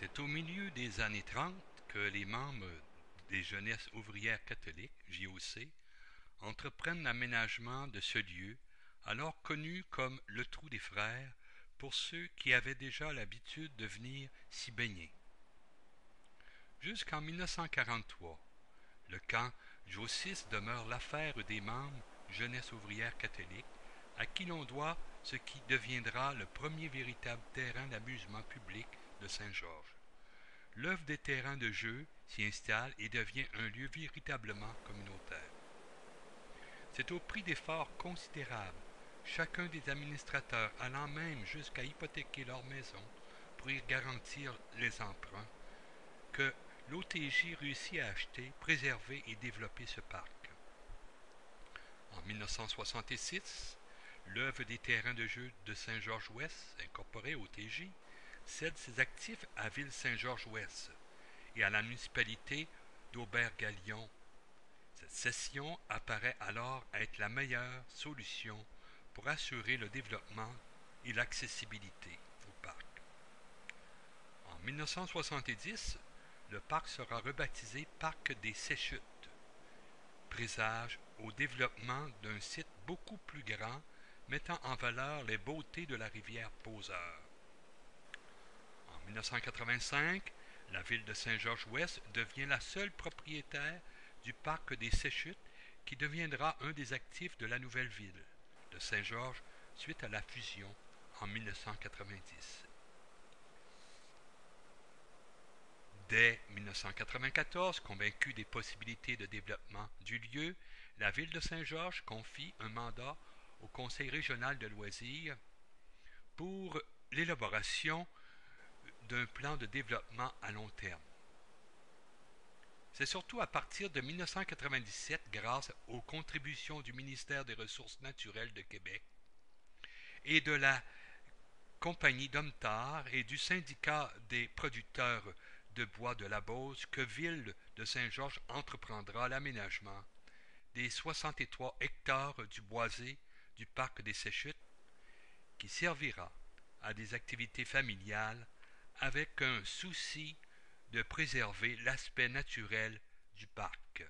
C'est au milieu des années 30 que les membres des Jeunesses ouvrières catholiques, JOC, entreprennent l'aménagement de ce lieu, alors connu comme le Trou des Frères, pour ceux qui avaient déjà l'habitude de venir s'y baigner. Jusqu'en 1943, le camp Jossis demeure l'affaire des membres Jeunesse ouvrière catholique, à qui l'on doit ce qui deviendra le premier véritable terrain d'amusement public de Saint-Georges. L'œuvre des terrains de jeu s'y installe et devient un lieu véritablement communautaire. C'est au prix d'efforts considérables, chacun des administrateurs allant même jusqu'à hypothéquer leur maison pour y garantir les emprunts, que l'OTJ réussit à acheter, préserver et développer ce parc. En 1966, l'œuvre des terrains de jeu de Saint-Georges-Ouest, incorporée au TJ, cède ses actifs à Ville-Saint-Georges-Ouest et à la municipalité d'Aubert-Galion. Cette cession apparaît alors être la meilleure solution pour assurer le développement et l'accessibilité au parc. En 1970, le parc sera rebaptisé Parc des Séchutes, présage au développement d'un site beaucoup plus grand mettant en valeur les beautés de la rivière Poseur. En 1985, la ville de Saint-Georges-Ouest devient la seule propriétaire du parc des Séchutes qui deviendra un des actifs de la nouvelle ville de Saint-Georges suite à la fusion en 1990. Dès 1994, convaincue des possibilités de développement du lieu, la ville de Saint-Georges confie un mandat au Conseil régional de loisirs pour l'élaboration d'un plan de développement à long terme. C'est surtout à partir de 1997, grâce aux contributions du ministère des Ressources naturelles de Québec et de la Compagnie Domtar et du syndicat des producteurs de bois de la Beauce, que Ville de Saint-Georges entreprendra l'aménagement des 63 hectares du boisé du parc des Séchutes, qui servira à des activités familiales avec un souci de préserver l'aspect naturel du parc.